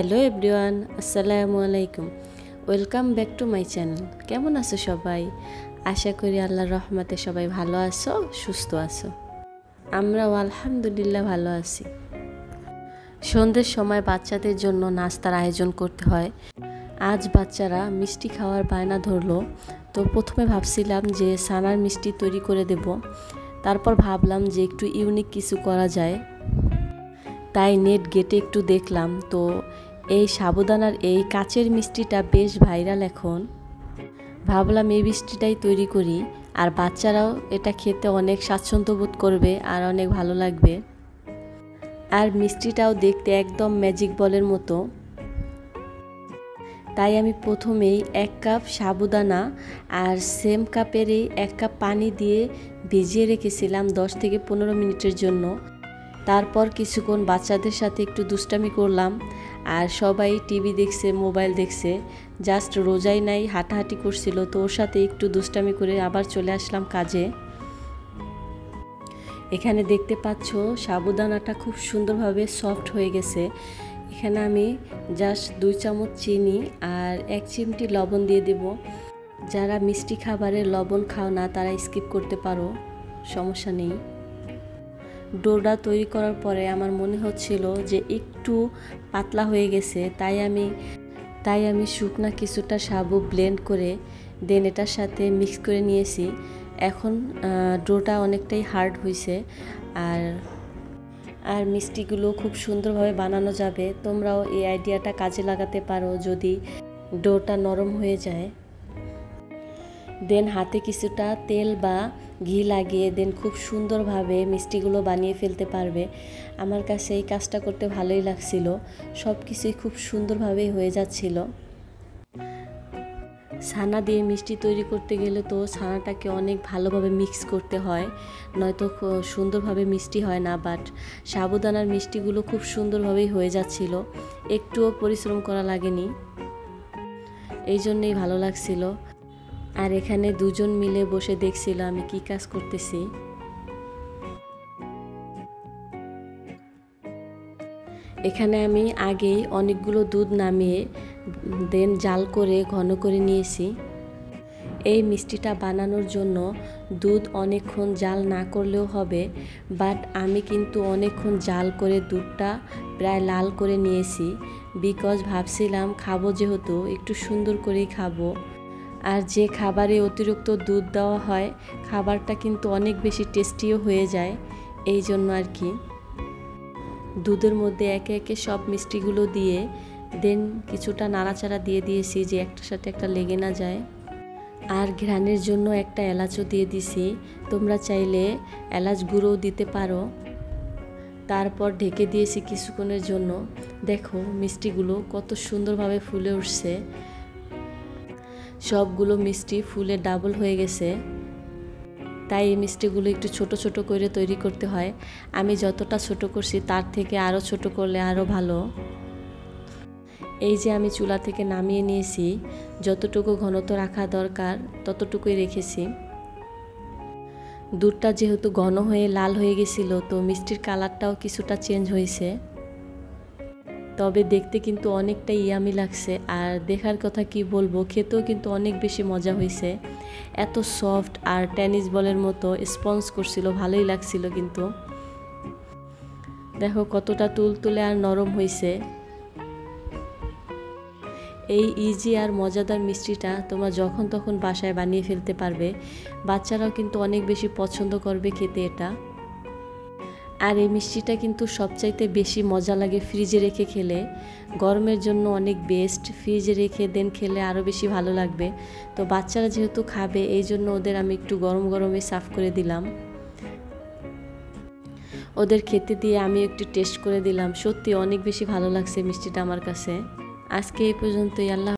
Hello everyone, আসসালামু আলাইকুম। Welcome back to my channel. কেমন আছো সবাই? আশা করি আল্লাহর রহমতে সবাই ভালো আছো, সুস্থ আছো। আমরাও আলহামদুলিল্লাহ ভালো আছি। সন্ধ্যের সময় বাচ্চাদের জন্য নাস্তার আয়োজন করতে হয়। আজ বাচ্চারা মিষ্টি খাওয়ার বায়না ধরলো, তো প্রথমে ভাবছিলাম যে ছানার মিষ্টি তৈরি করে দেব। তারপর ভাবলাম যে একটু ইউনিক কিছু করা যায়, তাই নেট ঘেটে একটু দেখলাম। তো এই সাবুদানার এই কাচের মিষ্টিটা বেশ ভাইরাল এখন। ভাবলাম এই মিষ্টিটাই তৈরি করি, আর বাচ্চারাও এটা খেতে অনেক স্বাচ্ছন্দ্য বোধ করবে আর অনেক ভালো লাগবে। আর মিষ্টিটাও দেখতে একদম ম্যাজিক বলের মতো। তাই আমি প্রথমেই 1 কাপ সাবুদানা আর সেম কাপেরই 1 কাপ পানি দিয়ে ভিজিয়ে রেখেছিলাম 10 থেকে 15 মিনিটের জন্য। তারপর কিছুক্ষণ বাচ্চাদের সাথে একটু দুষ্টামি করলাম, আর সবাই টিভি দেখছে, মোবাইল দেখছে। জাস্ট রোজাই নাই হাঁটাহাঁটি করছিল, তো ওর সাথে একটু দুষ্টামি করে আবার চলে আসলাম কাজে। এখানে দেখতে পাচ্ছ সাবুদানাটা খুব সুন্দরভাবে সফট হয়ে গেছে। এখানে আমি জাস্ট 2 চামচ চিনি আর 1 চিমটি লবণ দিয়ে দেব। যারা মিষ্টি খাবারে লবণ খাও না তারা স্কিপ করতে পারো, সমস্যা নেই। ডোটা তৈরি করার পরে আমার মনে হচ্ছিল যে একটু পাতলা হয়ে গেছে, তাই আমি শুকনা কিছুটা সাবু ব্লেন্ড করে দেন এটার সাথে মিক্স করে নিয়েছি। এখন ডোটা অনেকটাই হার্ড হয়েছে, আর মিষ্টিগুলো খুব সুন্দরভাবে বানানো যাবে। তোমরাও এই আইডিয়াটা কাজে লাগাতে পারো যদি ডোটা নরম হয়ে যায়। দেন হাতে কিছুটা তেল বা ঘি লাগিয়ে দেন খুব সুন্দরভাবে মিষ্টিগুলো বানিয়ে ফেলতে পারবে। আমার কাছে এই কাজটা করতে ভালোই লাগছিল, সব কিছুই খুব সুন্দরভাবেই হয়ে যাচ্ছিল। ছানা দিয়ে মিষ্টি তৈরি করতে গেলে তো ছানাটাকে অনেক ভালোভাবে মিক্স করতে হয়, নয়তো সুন্দরভাবে মিষ্টি হয় না। বাট সাবুদানার মিষ্টিগুলো খুব সুন্দরভাবেই হয়ে যাচ্ছিল, একটুও পরিশ্রম করা লাগেনি, এই জন্যেই ভালো লাগছিল। আর এখানে দুজন মিলে বসে দেখছিল আমি কি কাজ করতেছি। এখানে আমি আগেই অনেকগুলো দুধ নামিয়ে দেন জাল করে ঘন করে নিয়েছি। এই মিষ্টিটা বানানোর জন্য দুধ অনেকক্ষণ জাল না করলেও হবে, বাট আমি কিন্তু অনেকক্ষণ জাল করে দুধটা প্রায় লাল করে নিয়েছি। বিকজ ভাবছিলাম খাবো, যেহেতু একটু সুন্দর করেই খাবো। আর যে খাবারে অতিরিক্ত দুধ দেওয়া হয় খাবারটা কিন্তু অনেক বেশি টেস্টিও হয়ে যায়, এই জন্য আর কি। দুধের মধ্যে একে একে সব মিষ্টিগুলো দিয়ে দেন কিছুটা নাড়াচাড়া দিয়ে দিয়েছি যে একটার সাথে একটা লেগে না যায়। আর ঘ্রাণের জন্য একটা এলাচও দিয়ে দিছি, তোমরা চাইলে এলাচ গুঁড়োও দিতে পারো। তারপর ঢেকে দিয়েছি কিছুক্ষণের জন্য। দেখো মিষ্টিগুলো কত সুন্দরভাবে ফুলে উঠছে, সবগুলো মিষ্টি ফুলে ডাবল হয়ে গেছে। তাই এই মিষ্টিগুলো একটু ছোট ছোট করে তৈরি করতে হয়। আমি যতটা ছোট করছি তার থেকে আরও ছোট করলে আরও ভালো। এই যে আমি চুলা থেকে নামিয়ে নিয়েছি, যতটুকু ঘনত্ব রাখা দরকার ততটুকুই রেখেছি। দুধটা যেহেতু ঘন হয়ে লাল হয়ে গেছিল, তো মিষ্টির কালারটাও কিছুটা চেঞ্জ হয়েছে। তবে দেখতে কিন্তু অনেকটা ইয়ামি লাগছে, আর দেখার কথা কি বলবো, খেতেও কিন্তু অনেক বেশি মজা হয়েছে। এত সফট আর টেনিস বলের মতো স্পঞ্জ করছিল, ভালোই লাগছিল। কিন্তু দেখো কতটা তুলতুলে আর নরম হয়েছে। এই ইজি আর মজাদার মিষ্টিটা তোমরা যখন তখন বাসায় বানিয়ে ফেলতে পারবে। বাচ্চারাও কিন্তু অনেক বেশি পছন্দ করবে খেতে এটা। আর এই মিষ্টিটা কিন্তু সবচাইতে বেশি মজা লাগে ফ্রিজে রেখে খেলে। গরমের জন্য অনেক বেস্ট, ফ্রিজে রেখে দেন খেলে আরও বেশি ভালো লাগবে। তো বাচ্চারা যেহেতু খাবে, এই জন্য ওদের আমি একটু গরম গরমে সার্ভ করে দিলাম। ওদের খেতে দিয়ে আমি একটু টেস্ট করে দিলাম, সত্যি অনেক বেশি ভালো লাগছে মিষ্টিটা আমার কাছে। আজকে এই পর্যন্তই। আল্লাহ।